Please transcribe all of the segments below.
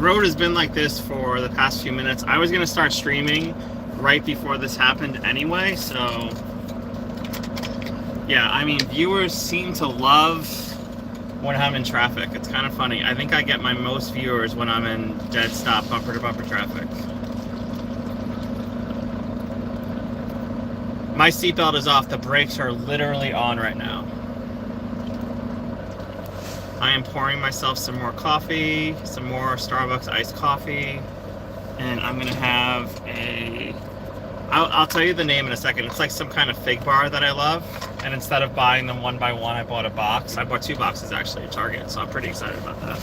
road has been like this for the past few minutes. I was going to start streaming right before this happened anyway, so yeah, I mean, viewers seem to love when I'm in traffic. It's kind of funny. I think I get my most viewers when I'm in dead stop, bumper to bumper traffic. My seatbelt is off. The brakes are literally on right now. I am pouring myself some more coffee, some more Starbucks iced coffee, and I'm gonna have a... I'll tell you the name in a second. It's like some kind of fig bar that I love, and instead of buying them one by one, I bought a box. I bought 2 boxes actually at Target, so I'm pretty excited about that.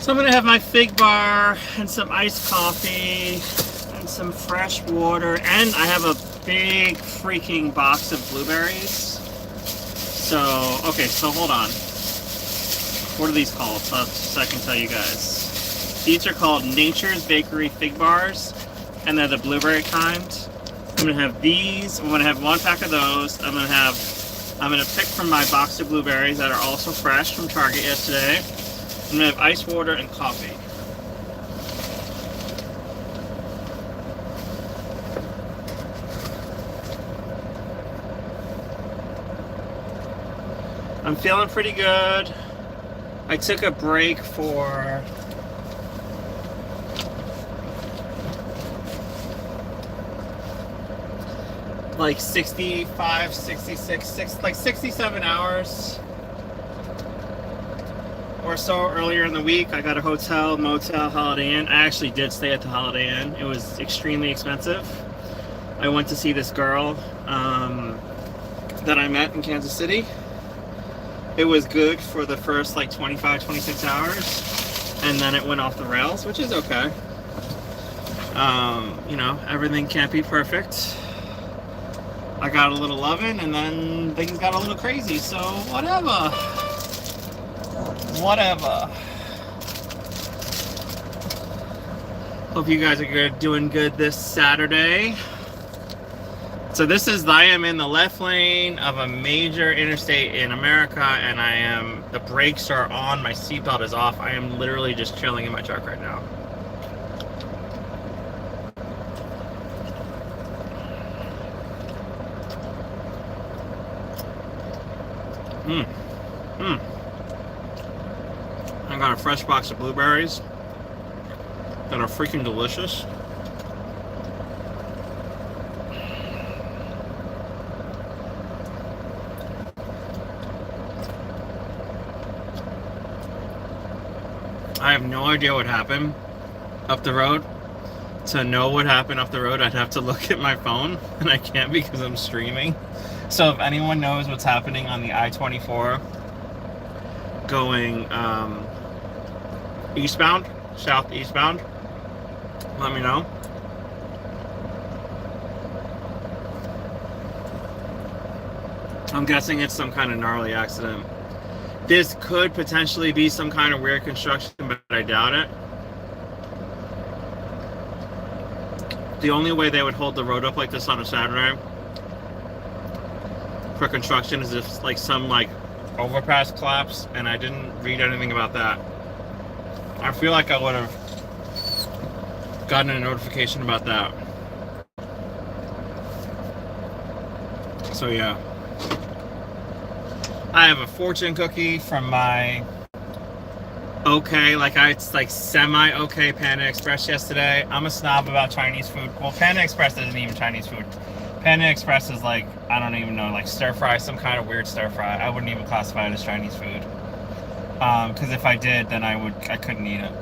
So I'm gonna have my fig bar and some iced coffee and some fresh water, and I have a big freaking box of blueberries. So, okay, so hold on. What are these called? So I can tell you guys. These are called Nature's Bakery Fig Bars, and they're the blueberry kind. I'm gonna have these. I'm gonna have 1 pack of those. I'm gonna pick from my box of blueberries that are also fresh from Target yesterday. I'm gonna have ice water and coffee. I'm feeling pretty good. I took a break for like 65, 66, like 67 hours or so earlier in the week. I got a hotel, motel, Holiday Inn. I actually did stay at the Holiday Inn. It was extremely expensive. I went to see this girl that I met in Kansas City. It was good for the first like 25, 26 hours, and then it went off the rails, which is okay. You know, everything can't be perfect. I got a little loving, and then things got a little crazy, so whatever. Hope you guys are doing good this Saturday. So I am in the left lane of a major interstate in America, and the brakes are on, my seatbelt is off. I am literally just chilling in my truck right now. I got a fresh box of blueberries that are freaking delicious. I have no idea what happened up the road. To know what happened up the road, I'd have to look at my phone, and I can't because I'm streaming. So if anyone knows what's happening on the I-24 going eastbound, southeastbound, let me know. I'm guessing it's some kind of gnarly accident. This could potentially be some kind of weird construction, but I doubt it. The only way they would hold the road up like this on a Saturday for construction is if like some like overpass collapse, and I didn't read anything about that. I feel like I would have gotten a notification about that. So yeah. I have a fortune cookie from my it's like semi-okay Panda Express yesterday. I'm a snob about Chinese food. Well, Panda Express isn't even Chinese food. Panda Express is like, I don't even know, like stir fry, some kind of weird stir fry. I wouldn't even classify it as Chinese food. Because if I did, then I couldn't eat it.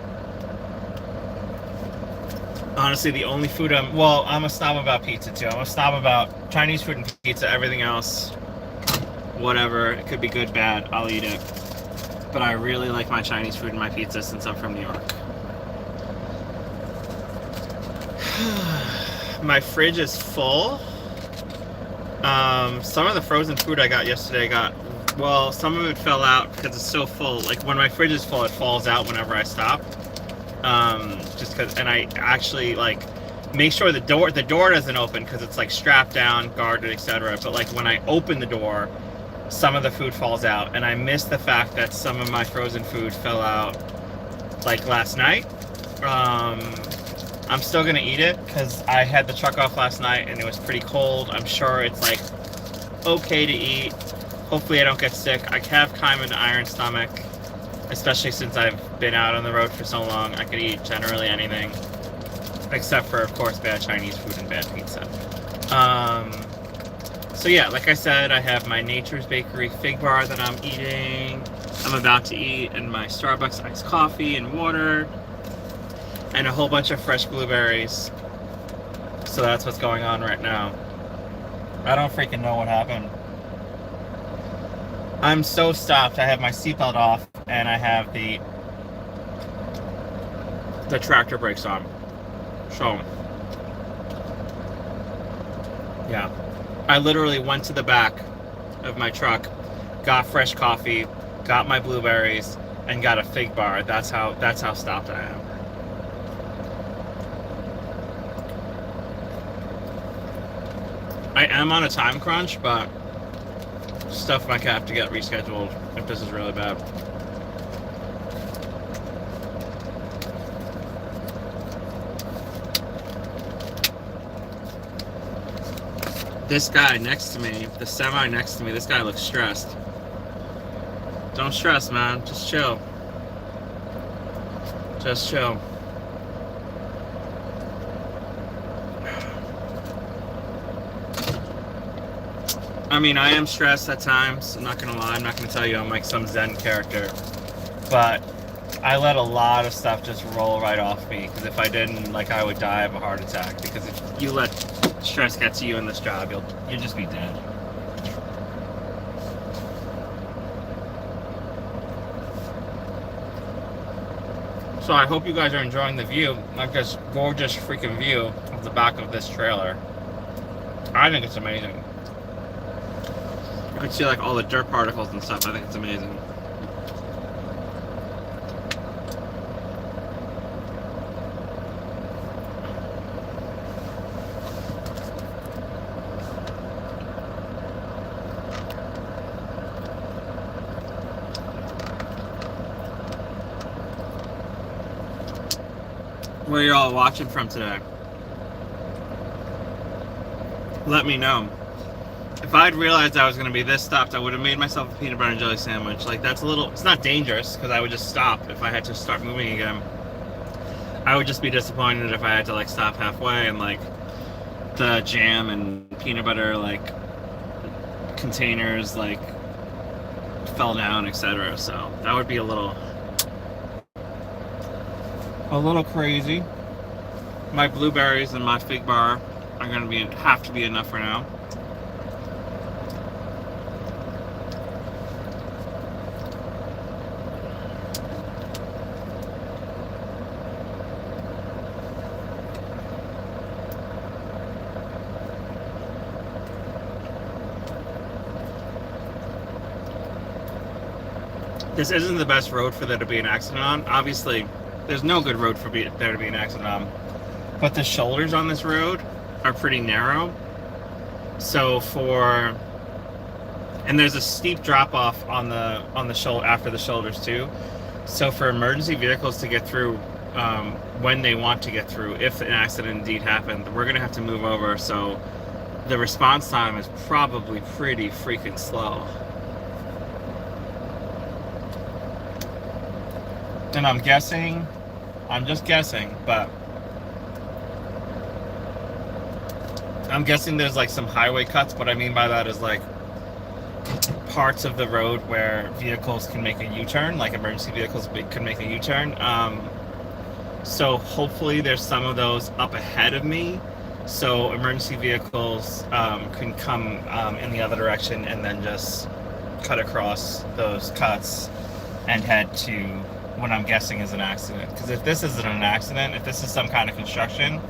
Honestly, the only food I'm a snob about pizza too. I'm a snob about Chinese food and pizza. Everything else, whatever. It could be good, bad. I'll eat it. But I really like my Chinese food and my pizza since I'm from New York. My fridge is full. Some of the frozen food I got yesterday some of it fell out because it's so full. Like when my fridge is full, it falls out whenever I stop. Just because, and I actually like make sure the door doesn't open because it's like strapped down, guarded, etc. But like when I open the door, some of the food falls out, and I missed the fact that some of my frozen food fell out like last night. I'm still gonna eat it because I had the truck off last night and it was pretty cold. I'm sure it's like okay to eat. Hopefully I don't get sick. I have kind of an iron stomach, especially since I've been out on the road for so long. I could eat generally anything, except for, of course, bad Chinese food and bad pizza. So yeah, like I said, I have my Nature's Bakery fig bar that I'm eating. I'm about to eat, and my Starbucks iced coffee and water, and a whole bunch of fresh blueberries. So that's what's going on right now. I don't freaking know what happened. I'm so stopped. I have my seatbelt off, and I have the tractor brakes on. So, yeah. I literally went to the back of my truck, got fresh coffee, got my blueberries, and got a fig bar. That's how stopped I am. I am on a time crunch, but stuff might have to get rescheduled if this is really bad. This guy next to me, the semi next to me, this guy looks stressed. Don't stress, man. Just chill. Just chill. I mean, I am stressed at times. I'm not gonna lie. I'm not gonna tell you I'm like some Zen character. But I let a lot of stuff just roll right off me. Because if I didn't, like, I would die of a heart attack. Because if you let stress get to you in this job, you'll just be dead. So I hope you guys are enjoying the view, like this gorgeous freaking view of the back of this trailer. I think it's amazing. You can see like all the dirt particles and stuff. I think it's amazing. Where you're all watching from today? Let me know. If I'd realized I was going to be this stopped, I would have made myself a peanut butter and jelly sandwich. Like, that's a little, it's not dangerous because I would just stop if I had to start moving again. I would just be disappointed if I had to like stop halfway and like the jam and peanut butter like containers like fell down, etc. So that would be a little crazy. My blueberries and my fig bar are going to have to be enough for now. This isn't the best road for there to be an accident on. Obviously, there's no good road for there to be an accident on. But the shoulders on this road are pretty narrow. So and there's a steep drop off on the shoulder after the shoulders too. So for emergency vehicles to get through when they want to get through, if an accident indeed happened, we're gonna have to move over. So the response time is probably pretty freaking slow. And I'm guessing, I'm just guessing, but I'm guessing there's like some highway cuts. What I mean by that is like parts of the road where vehicles can make a U-turn, like emergency vehicles can make a U-turn. So hopefully there's some of those up ahead of me, so emergency vehicles can come in the other direction and then just cut across those cuts and head to what I'm guessing is an accident. Because if this isn't an accident, if this is some kind of construction,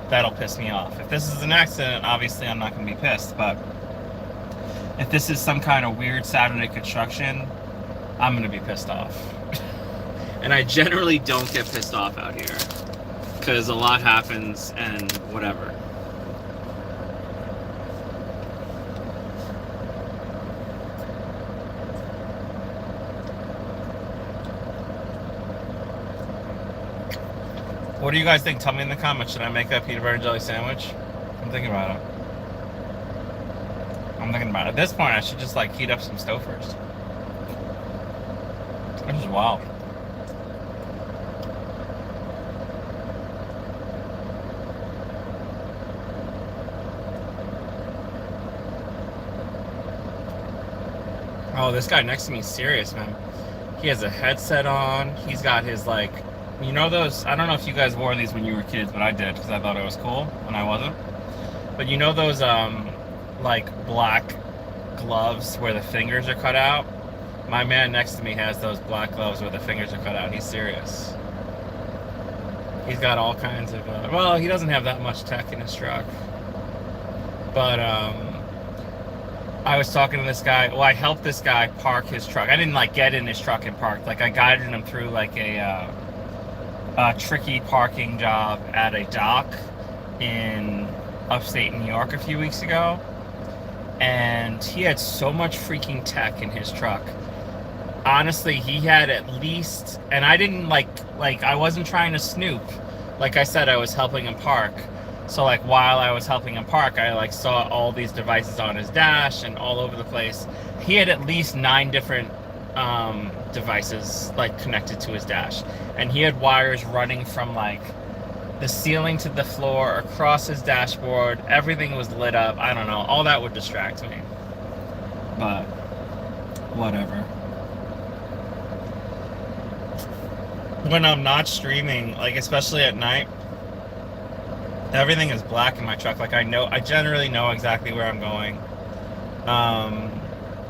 that'll piss me off. If this is an accident, obviously I'm not going to be pissed, but if this is some kind of weird Saturday construction, I'm going to be pissed off. And I generally don't get pissed off out here, because a lot happens and whatever. What do you guys think? Tell me in the comments. Should I make that peanut butter and jelly sandwich? I'm thinking about it. At this point, I should just like heat up some stove first. This is wild. Oh, this guy next to me is serious, man. He has a headset on. He's got his like, you know those, I don't know if you guys wore these when you were kids, but I did because I thought it was cool when I wasn't. But you know those like black gloves where the fingers are cut out? My man next to me has those black gloves where the fingers are cut out. He's serious. He's got all kinds of, well, he doesn't have that much tech in his truck. But I was talking to this guy. Well, I helped this guy park his truck. I didn't like get in his truck and park. Like I guided him through like a tricky parking job at a dock in upstate New York a few weeks ago. And he had so much freaking tech in his truck. Honestly, he had at least, and I didn't like I wasn't trying to snoop. Like I said, I was helping him park. So like while I was helping him park, I like saw all these devices on his dash and all over the place. He had at least 9 different devices like connected to his dash, and he had wires running from like the ceiling to the floor, across his dashboard. Everything was lit up. I don't know. All that would distract me. But whatever. When I'm not streaming, like especially at night, everything is black in my truck. Like I generally know exactly where I'm going.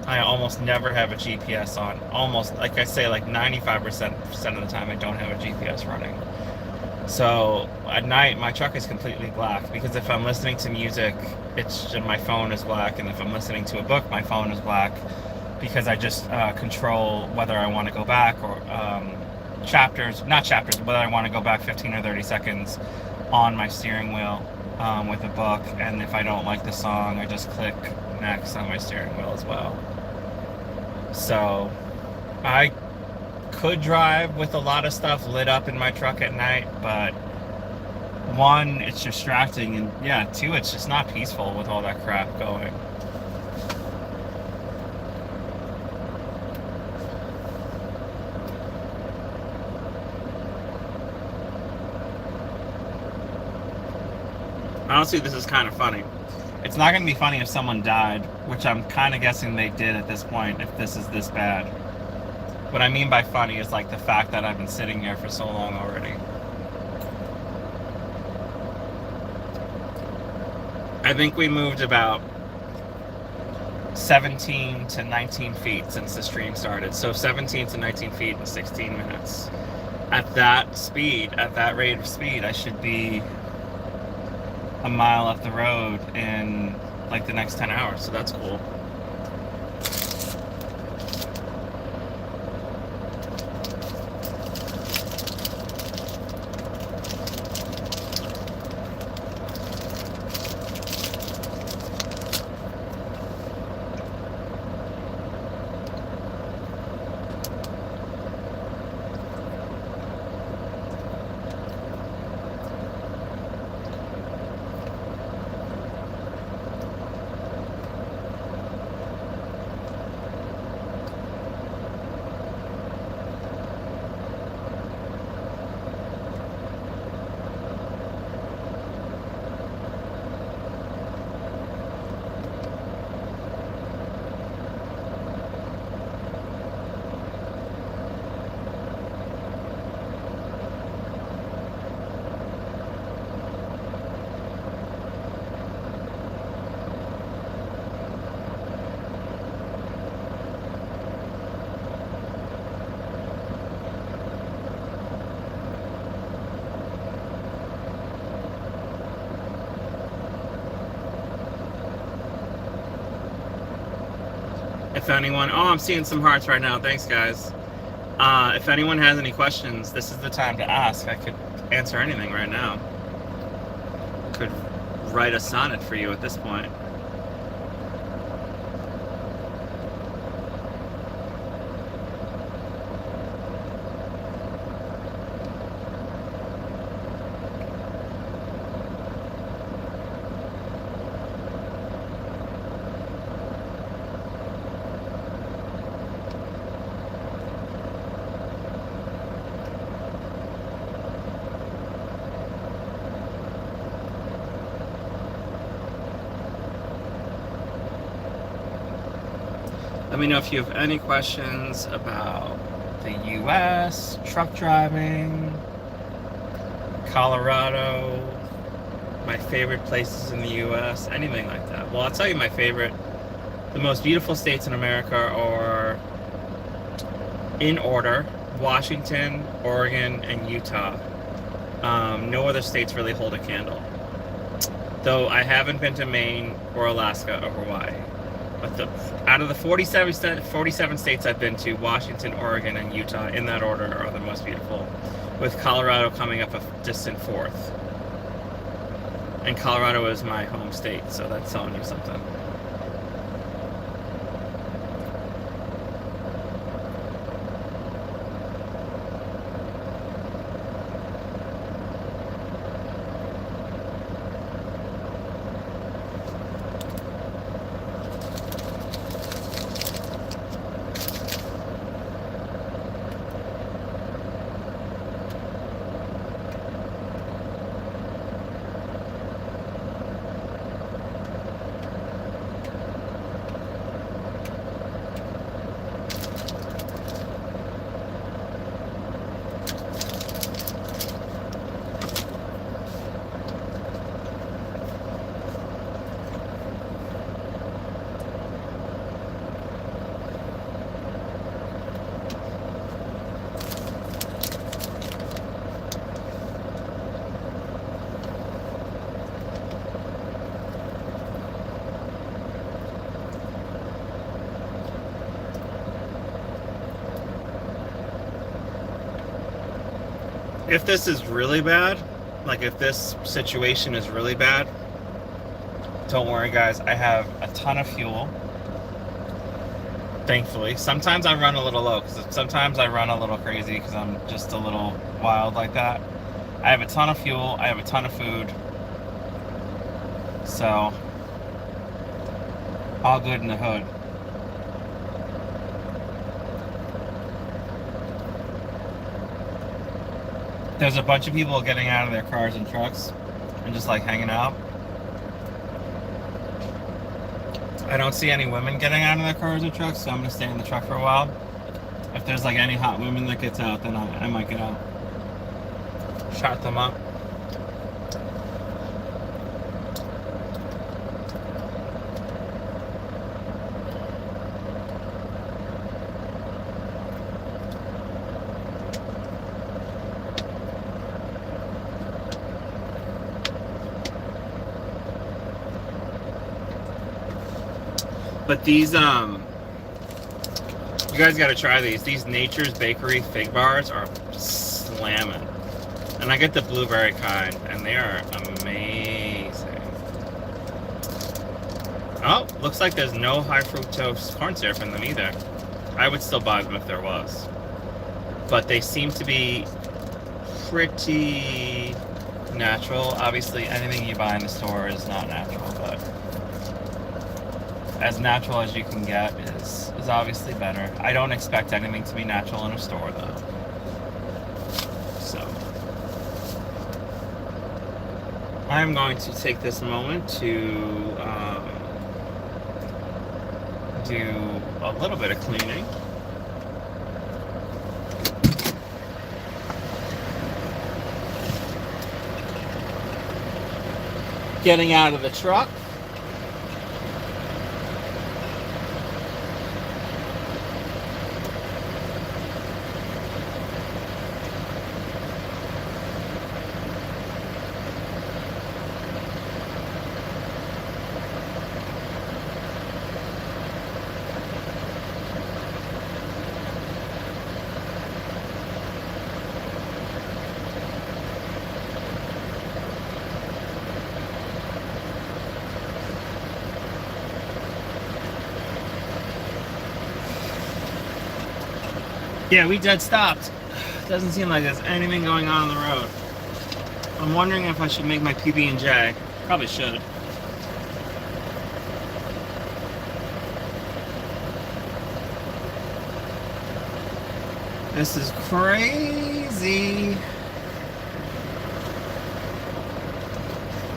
I almost never have a GPS on. Almost, like I say, like 95% of the time I don't have a GPS running. So at night, my truck is completely black, because if I'm listening to music, my phone is black, and if I'm listening to a book, my phone is black, because I just control whether I want to go back or whether I want to go back 15 or 30 seconds on my steering wheel with a book, and if I don't like the song, I just click next on my steering wheel as well. So I could drive with a lot of stuff lit up in my truck at night, but 1, it's distracting, and yeah, 2, it's just not peaceful with all that crap going. Honestly, this is kind of funny. It's not going to be funny if someone died, which I'm kind of guessing they did at this point, if this is this bad. What I mean by funny is like the fact that I've been sitting here for so long already. I think we moved about 17 to 19 feet since the stream started. So 17 to 19 feet in 16 minutes. At that speed, at that rate of speed, I should be a mile up the road in like the next 10 hours. So that's cool. If anyone, oh, I'm seeing some hearts right now. Thanks, guys. If anyone has any questions, this is the time to ask. I could answer anything right now. Could write a sonnet for you at this point. Let me know if you have any questions about the U.S., truck driving, Colorado, my favorite places in the U.S., anything like that. Well, I'll tell you my favorite. The most beautiful states in America are, in order, Washington, Oregon, and Utah. No other states really hold a candle. Though I haven't been to Maine or Alaska or Hawaii. But out of the 47 states I've been to, Washington, Oregon, and Utah, in that order, are the most beautiful, with Colorado coming up a distant fourth. And Colorado is my home state, so that's telling you something. If this is really bad, like if this situation is really bad, don't worry guys, I have a ton of fuel. Thankfully. Sometimes I run a little low, because sometimes I run a little crazy because I'm just a little wild like that. I have a ton of fuel, I have a ton of food. So, all good in the hood. There's a bunch of people getting out of their cars and trucks and just like hanging out. I don't see any women getting out of their cars or trucks, so I'm gonna stay in the truck for a while. If there's like any hot women that gets out, then I might get out. Shot them up. But these, you guys gotta try these. These Nature's Bakery fig bars are slamming. And I get the blueberry kind, and they are amazing. Oh, looks like there's no high fructose corn syrup in them either. I would still buy them if there was. But they seem to be pretty natural. Obviously, anything you buy in the store is not natural, but as natural as you can get is obviously better. I don't expect anything to be natural in a store though. So I'm going to take this moment to do a little bit of cleaning. Getting out of the truck. Yeah, we dead stopped. Doesn't seem like there's anything going on the road. I'm wondering if I should make my PB&J. Probably should. This is crazy.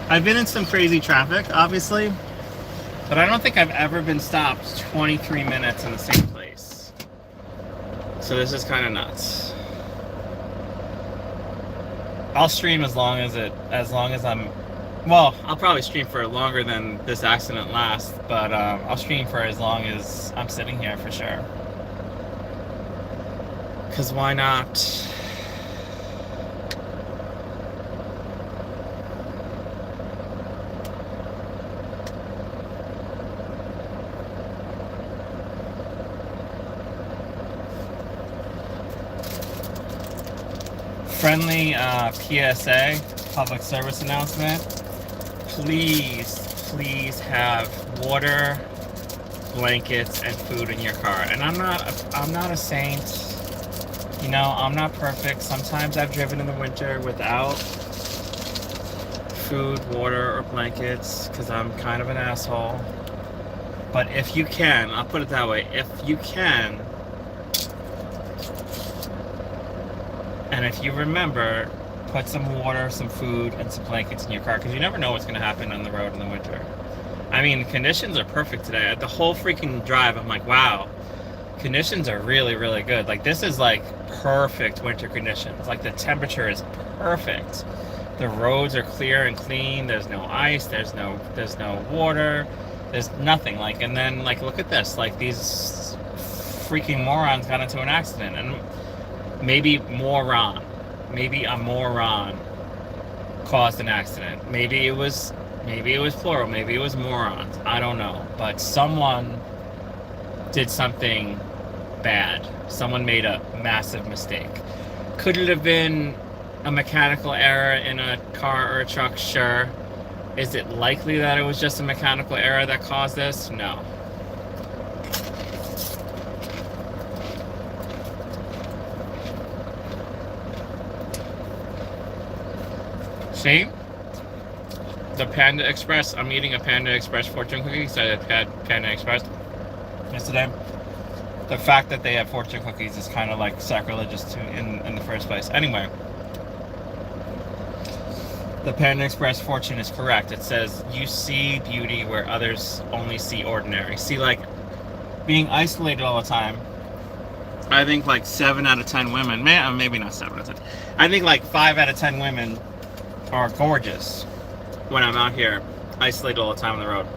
I've been in some crazy traffic, obviously, but I don't think I've ever been stopped 23 minutes in the same place. So this is kind of nuts. I'll stream as long as I'm, well, I'll probably stream for longer than this accident lasts, but I'll stream for as long as I'm sitting here for sure. Because why not? Friendly PSA, public service announcement. Please have water, blankets, and food in your car. And I'm not a saint. You know, I'm not perfect. Sometimes I've driven in the winter without food, water, or blankets because I'm kind of an asshole. But if you can, I'll put it that way, if you can, and if you remember, put some water, some food, and some blankets in your car because you never know what's going to happen on the road in the winter. I mean, conditions are perfect today. The whole freaking drive, I'm like, wow, conditions are really, really good. Like, this is like perfect winter conditions. Like, the temperature is perfect. The roads are clear and clean. There's no ice. There's no water. There's nothing. Like, and then, like, look at this. Like, these freaking morons got into an accident. And maybe a moron caused an accident. Maybe it was plural. Maybe it was morons. I don't know. But someone did something bad. Someone made a massive mistake. Could it have been a mechanical error in a car or a truck? Sure. Is it likely that it was just a mechanical error that caused this? No. See? The Panda Express. I'm eating a Panda Express fortune cookie. So I had Panda Express yesterday. The fact that they have fortune cookies is kind of like sacrilegious in the first place. Anyway, the Panda Express fortune is correct. It says you see beauty where others only see ordinary. See, like, being isolated all the time, I think like 7 out of 10 women, maybe not 7 out of 10, I think like 5 out of 10 women are gorgeous when I'm out here isolated all the time on the road.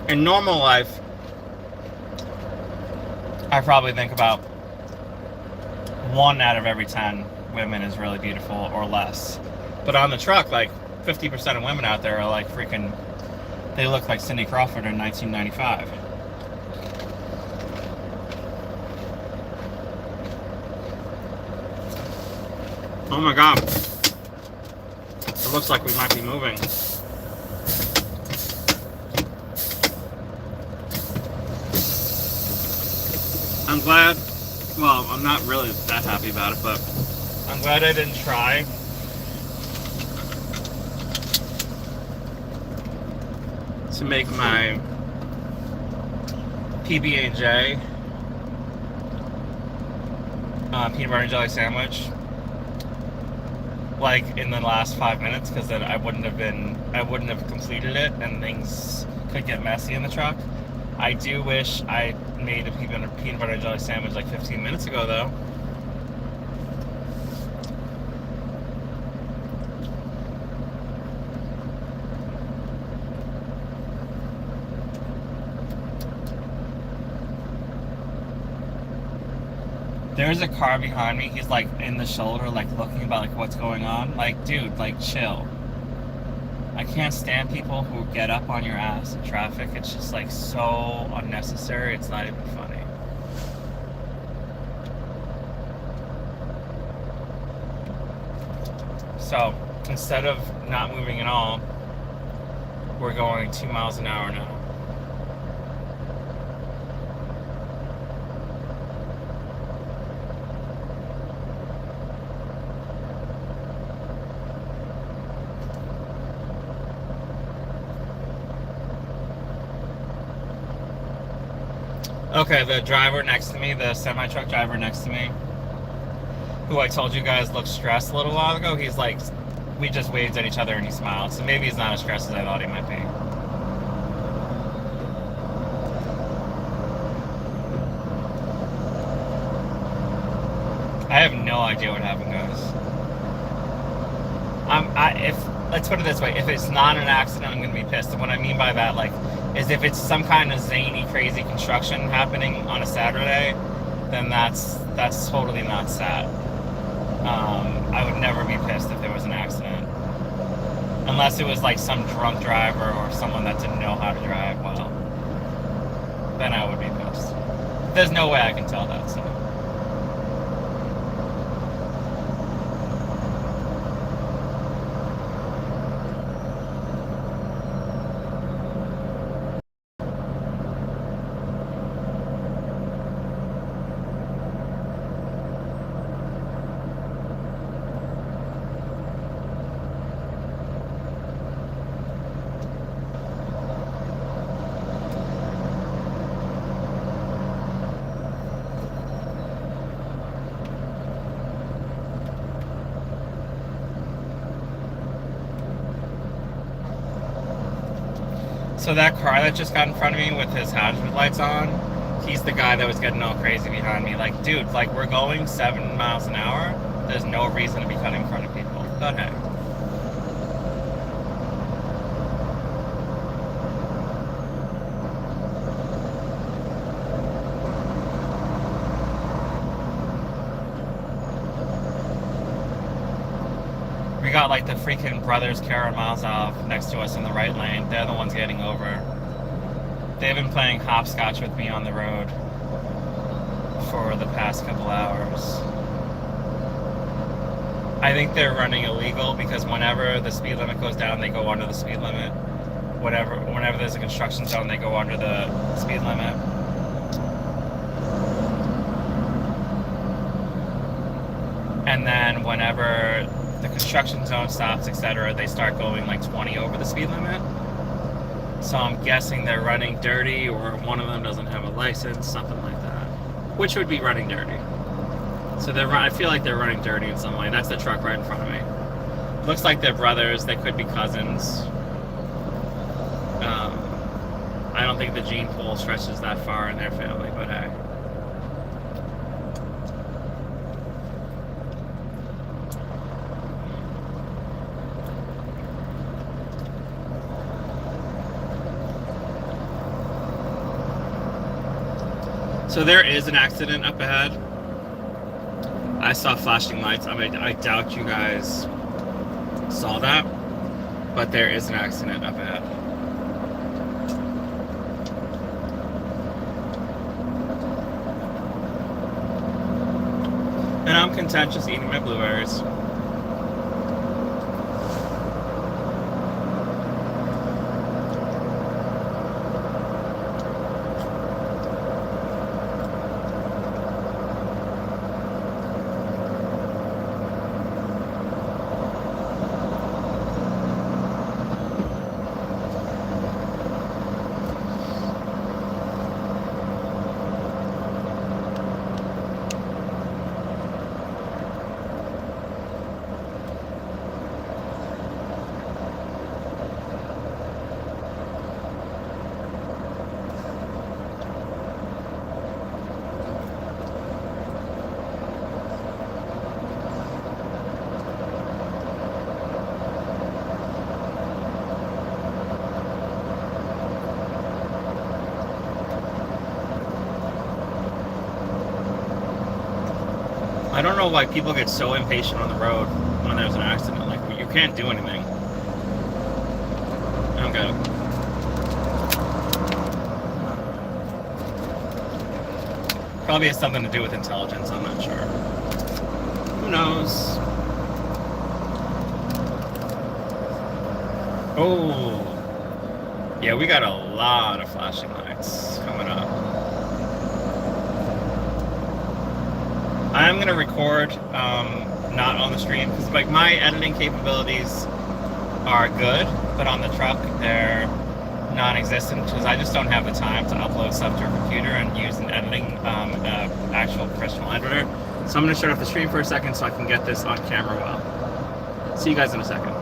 In normal life, I probably think about 1 out of every 10 women is really beautiful or less. But on the truck, like 50% of women out there are like freaking, they look like Cindy Crawford in 1995. Oh my God. It looks like we might be moving. I'm glad, well, I'm not really that happy about it, but I'm glad I didn't try to make my PB&J peanut butter and jelly sandwich like in the last 5 minutes, because then I wouldn't have completed it and things could get messy in the truck. I do wish I made a peanut butter and jelly sandwich like 15 minutes ago, though. There's a car behind me. He's like in the shoulder, like looking about like what's going on. Like, dude, like chill. I can't stand people who get up on your ass in traffic. It's just like so unnecessary. It's not even funny. So instead of not moving at all, we're going 2 miles an hour now. Okay, the driver next to me, the semi-truck driver next to me, who I told you guys looked stressed a little while ago, he's like, we just waved at each other and he smiled. So maybe he's not as stressed as I thought he might be. I have no idea what happened, guys. Let's put it this way: if it's not an accident, I'm gonna be pissed. And what I mean by that, like, is if it's some kind of zany, crazy construction happening on a Saturday, then that's totally not sad. I would never be pissed if there was an accident, unless it was like some drunk driver or someone that didn't know how to drive well. Then I would be pissed. There's no way I can tell that. So. So that car that just got in front of me with his hazard lights on, he's the guy that was getting all crazy behind me. Like, dude, like, we're going 7 miles an hour. There's no reason to be cutting in front of people. But hey. We got like the freaking Brothers Karamazov next to us in the right lane. They're the ones getting over. They've been playing hopscotch with me on the road for the past couple hours. I think they're running illegal because whenever the speed limit goes down, they go under the speed limit. Whenever there's a construction zone, they go under the speed limit. And then whenever the construction zone stops, etc., they start going like 20 over the speed limit. So I'm guessing they're running dirty, or one of them doesn't have a license, something like that. Which would be running dirty. So I feel like they're running dirty in some way. That's the truck right in front of me. Looks like they're brothers. They could be cousins. I don't think the gene pool stretches that far in their family, but hey. So there is an accident up ahead. I saw flashing lights. I mean, I doubt you guys saw that, but there is an accident up ahead. And I'm content just eating my blueberries. I don't know why people get so impatient on the road when there's an accident. Like, you can't do anything. I don't get it. Probably has something to do with intelligence, I'm not sure. Who knows? Oh. Yeah, we got a lot of flashing lights coming up. I'm gonna record, not on the stream, because like my editing capabilities are good, but on the truck they're non-existent because I just don't have the time to upload stuff to a computer and use an editing, actual professional editor. So I'm going to shut off the stream for a second so I can get this on camera well. See you guys in a second.